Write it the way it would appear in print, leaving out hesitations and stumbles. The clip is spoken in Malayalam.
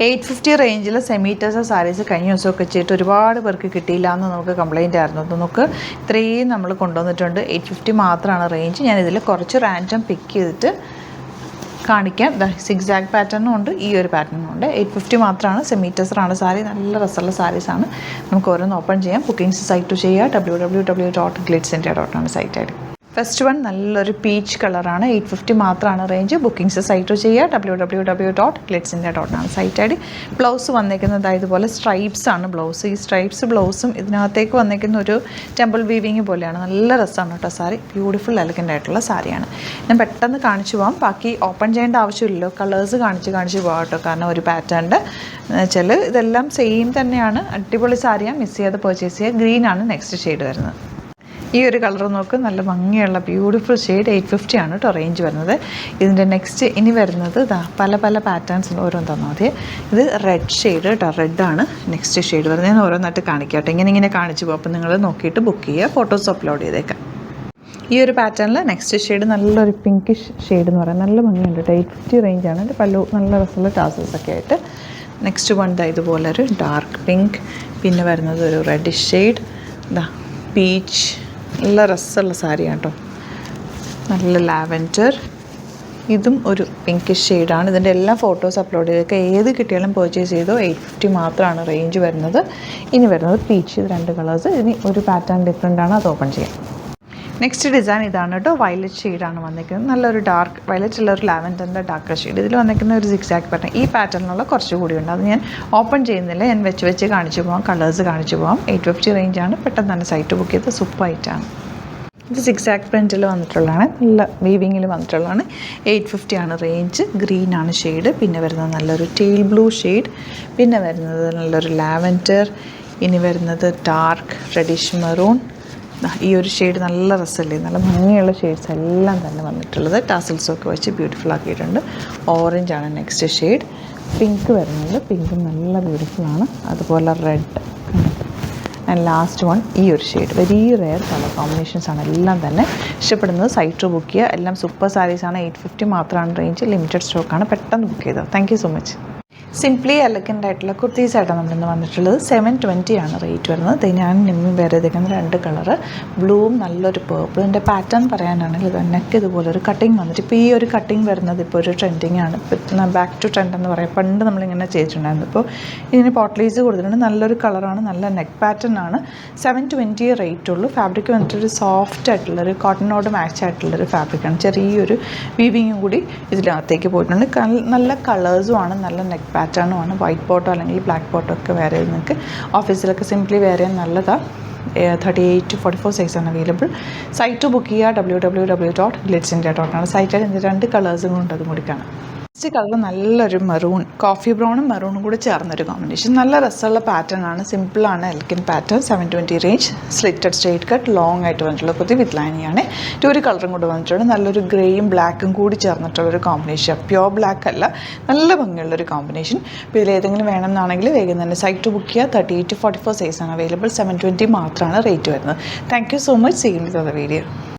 850 റേഞ്ചിൽ സെമി ടസർ സാരീസ് കഴിഞ്ഞ ദിവസമൊക്കെ ചെയ്തിട്ട് ഒരുപാട് പേർക്ക് കിട്ടിയില്ല എന്ന് നമുക്ക് കംപ്ലയിൻ്റ് ആയിരുന്നു. അപ്പോൾ നമുക്ക് ഇത്രയും നമ്മൾ കൊണ്ടുവന്നിട്ടുണ്ട്. 850 മാത്രമാണ് റേഞ്ച്. ഞാനിതിൽ കുറച്ച് റാൻഡം പിക്ക് ചെയ്തിട്ട് കാണിക്കാം. സിക്സാഗ് പാറ്റേണും ഉണ്ട്, ഈ ഒരു പാറ്റേണും ഉണ്ട്. 850 മാത്രമാണ്. സെമി ടസറാണ് സാരി. നല്ല രസമുള്ള സാരീസാണ്. നമുക്ക് ഓരോന്ന് ഓപ്പൺ ചെയ്യാം. ബുക്കിംഗ്സ് സൈറ്റ് ചെയ്യുക. www.glitzindia.com site ID. First one നല്ലൊരു പീച്ച് കളറാണ്. 850 മാത്രമാണ് റേഞ്ച്. ബുക്കിംഗ്സ് സൈറ്റ് ചെയ്യുക. www.glitzindia.com site ID. ബ്ലൗസ് വന്നേക്കുന്നത് ഇതുപോലെ സ്ട്രൈപ്സ് ആണ് ബ്ലൗസ്. ഈ സ്ട്രൈപ്സ് ബ്ലൗസും ഇതിനകത്തേക്ക് വന്നേക്കുന്ന ഒരു ടെമ്പിൾ വീവിങ് പോലെയാണ്. നല്ല രസമാണ് കേട്ടോ സാരി. ബ്യൂട്ടിഫുൾ എലഗൻ്റ് ആയിട്ടുള്ള സാരിയാണ്. ഞാൻ പെട്ടെന്ന് കാണിച്ചു പോകാം. ബാക്കി ഓപ്പൺ ചെയ്യേണ്ട ആവശ്യമില്ലല്ലോ. കളേഴ്സ് കാണിച്ച് പോകാം കേട്ടോ. കാരണം ഒരു പാറ്റേണിൻ്റെ വെച്ചാൽ ഇതെല്ലാം സെയിം തന്നെയാണ്. അടിപൊളി സാരിയാണ്. മിസ് ചെയ്യാതെ പർച്ചേസ് ചെയ്യുക. ഗ്രീനാണ് നെക്സ്റ്റ് ഷെയ്ഡ് വരുന്നത്. ഈ ഒരു കളർ നോക്ക്, നല്ല ഭംഗിയുള്ള ബ്യൂട്ടിഫുൾ ഷെയ്ഡ്. 850 ആണ് കേട്ടോ റേഞ്ച് വരുന്നത്. ഇതിൻ്റെ നെക്സ്റ്റ് ഇനി വരുന്നത് പല പാറ്റേൺസ് ഓരോന്ന് തന്നാൽ മതി. ഇത് റെഡ് ഷെയ്ഡ് കേട്ടോ. റെഡാണ് നെക്സ്റ്റ് ഷെയ്ഡ് വരുന്നത്. ഞാൻ ഓരോന്നായിട്ട് കാണിക്കട്ടെ. ഇങ്ങനെ കാണിച്ചു പോകും. അപ്പോൾ നിങ്ങൾ നോക്കിയിട്ട് ബുക്ക് ചെയ്യുക. ഫോട്ടോസ് അപ്ലോഡ് ചെയ്തേക്കാം. ഈ ഒരു പാറ്റേണിൽ നെക്സ്റ്റ് ഷെയ്ഡ് നല്ലൊരു പിങ്കിഷ് ഷെയ്ഡ് എന്ന് പറയാം. നല്ല ഭംഗിയുണ്ട് കേട്ടോ. 850 റേഞ്ചാണ്. എൻ്റെ പല്ലു നല്ല രസമുള്ള ടാസൽസൊക്കെ ആയിട്ട്. നെക്സ്റ്റ് വൺ ഇതുപോലൊരു ഡാർക്ക് പിങ്ക്. പിന്നെ വരുന്നത് ഒരു റെഡിഷ് ഷെയ്ഡ്. പീച്ച്. നല്ല രസമുള്ള സാരിയാണ് കേട്ടോ. നല്ല ലാവൻഡർ. ഇതും ഒരു പിങ്കിഷ് ഷെയ്ഡാണ്. ഇതിൻ്റെ എല്ലാ ഫോട്ടോസ് അപ്ലോഡ് ചെയ്തൊക്കെ ഏത് കിട്ടിയാലും പർച്ചേസ് ചെയ്തോ. 850 മാത്രമാണ് റേഞ്ച് വരുന്നത്. ഇനി വരുന്നത് പീച്ച്. ഇത് 2 കളേഴ്സ്. ഇനി ഒരു പാറ്റേൺ ഡിഫറെൻ്റ് ആണ്. അത് ഓപ്പൺ ചെയ്യാം. നെക്സ്റ്റ് ഡിസൈൻ ഇതാണ് കേട്ടോ. വയലറ്റ് ഷെയ്ഡാണ് വന്നിരിക്കുന്നത്. നല്ലൊരു ഡാർക്ക് വയലറ്റ് ഉള്ള ഒരു ലാവൻഡറിൻ്റെ ഡാർക്ക് ഷെയ്ഡ്. ഇതിൽ വന്നിരിക്കുന്ന ഒരു സിക്സാക്ക് പാറ്റേൺ. ഈ പാറ്റേണിലുള്ള കുറച്ചുകൂടി ഉണ്ട്. അത് ഞാൻ ഓപ്പൺ ചെയ്യുന്നില്ല. ഞാൻ വെച്ച് കാണിച്ചു പോകാം. കളേഴ്സ് കാണിച്ചു പോകാം. 850 റേഞ്ചാണ്. പെട്ടെന്ന് തന്നെ സൈറ്റ് ബുക്ക് ചെയ്ത് സൂപ്പറായിട്ടാണ്. ഇത് സിക്സാക്ക് പ്രിൻറ്റിൽ വന്നിട്ടുള്ളതാണ്. നല്ല വീവിങ്ങിൽ വന്നിട്ടുള്ളതാണ്. 850 ആണ് റേഞ്ച്. ഗ്രീനാണ് ഷെയ്ഡ്. പിന്നെ വരുന്നത് നല്ലൊരു ടെയിൽ ബ്ലൂ ഷെയ്ഡ്. പിന്നെ വരുന്നത് നല്ലൊരു ലാവൻഡർ. ഇനി വരുന്നത് ഡാർക്ക് റെഡിഷ് മെറൂൺ. ഈ ഒരു ഷെയ്ഡ് നല്ല രസമല്ലേ. നല്ല ഭംഗിയുള്ള ഷെയ്ഡ്സ് എല്ലാം തന്നെ വന്നിട്ടുള്ളത്. ടാസൽസൊക്കെ വെച്ച് ബ്യൂട്ടിഫുൾ ആക്കിയിട്ടുണ്ട്. ഓറഞ്ചാണ് നെക്സ്റ്റ് ഷെയ്ഡ്. പിങ്ക് വരുന്നത്. പിങ്കും നല്ല ബ്യൂട്ടിഫുള്ളാണ്. അതുപോലെ റെഡ്. ആൻഡ് ലാസ്റ്റ് വൺ ഈ ഒരു ഷെയ്ഡ്. വെരി റെയർ കളർ കോമ്പിനേഷൻസാണ് എല്ലാം തന്നെ. ഇഷ്ടപ്പെടുന്നത് സൈറ്റ് ബുക്ക് ചെയ്യുക. എല്ലാം സൂപ്പർ സാരീസാണ്. 850 മാത്രമാണ് റേഞ്ച്. ലിമിറ്റഡ് സ്റ്റോക്കാണ്. പെട്ടെന്ന് ബുക്ക് ചെയ്തോ. Thank you so much. Simply elegant ആയിട്ടുള്ള കുർത്തീസായിട്ടാണ് നമ്മളിന്ന് വന്നിട്ടുള്ളത്. 720 ആണ് റേറ്റ് വരുന്നത്. ഞാൻ നിന്നും വേറെ ഇതേക്കുന്ന 2 കളറ്. ബ്ലൂവും നല്ലൊരു പേർപ്പിൾ. ഇതിൻ്റെ പാറ്റേൺ പറയാനാണെങ്കിൽ ഇതൊക്കെ ഇതുപോലെ ഒരു കട്ടിങ് വന്നിട്ട് ഇപ്പോൾ ഈ ഒരു കട്ടിങ് വരുന്നത് ഇപ്പോൾ ഒരു ട്രെൻഡിങ് ആണ്. ഇപ്പോൾ ബാക്ക് ടു ട്രെൻഡ് എന്ന് പറയാം. പണ്ട് നമ്മളിങ്ങനെ ചെയ്തിട്ടുണ്ടായിരുന്നു. ഇപ്പോൾ ഇതിന് പോട്ട്ലീസ് കൊടുത്തിട്ടുണ്ട്. നല്ലൊരു കളറാണ്. നല്ല നെക്ക് പാറ്റേൺ ആണ്. 720 റേറ്റ് ഉള്ളൂ. ഫാബ്രിക് വന്നിട്ടൊരു സോഫ്റ്റ് ആയിട്ടുള്ളൊരു കോട്ടനോട് മാച്ച് ആയിട്ടുള്ളൊരു ഫാബ്രിക്കാണ്. ചെറിയൊരു വീവിങ്ങും കൂടി ഇതിനകത്തേക്ക് പോയിട്ടുണ്ട്. നല്ല കളേഴ്സുമാണ്. നല്ല നെക്ക് പാറ്റേണുമാണ്. വൈറ്റ് പോട്ടോ അല്ലെങ്കിൽ ബ്ലാക്ക് പോട്ടോ ഒക്കെ വേറെ നിങ്ങൾക്ക് ഓഫീസിലൊക്കെ സിംപ്ലി വേറെ നല്ലതാണ്. 38 to 44 സൈസാണ് അവൈലബിൾ. സൈറ്റ് ബുക്ക് ചെയ്യുക. www.glitzindia.com സൈറ്റിൽ 2 കളേഴ്സും കൊണ്ട് അതും കൂടി കാണാം. നെക്സ്റ്റ് കളർ നല്ലൊരു മെറൂൺ, കോഫി ബ്രൗണും മെറൂണും കൂടി ചേർന്നൊരു കോമ്പിനേഷൻ. നല്ല രസമുള്ള പാറ്റേൺ ആണ്. സിമ്പിളാണ്. Elkin pattern. 720 range. Slitted straight cut long ആയിട്ട് വന്നിട്ടുള്ള കുത്തി വിത്ത് ലൈനിയാണ്. ഒരു കളറും കൂടി വന്നിട്ടുണ്ട്. നല്ലൊരു ഗ്രേയും ബ്ലാക്കും കൂടി ചേർന്നിട്ടുള്ളൊരു കോമ്പിനേഷൻ. പ്യോർ ബ്ലാക്ക് അല്ല, നല്ല ഭംഗിയുള്ളൊരു കോമ്പിനേഷൻ. ഇപ്പോൾ ഇതിലേതെങ്കിലും വേണമെന്നാണെങ്കിൽ വേഗം തന്നെ സൈറ്റ് ബുക്ക് ചെയ്യുക. 38 to 44 സൈസാണ് അവൈലബിൾ. 720 മാത്രമാണ് റേറ്റ് വരുന്നത്. Thank you so much. See you in the video.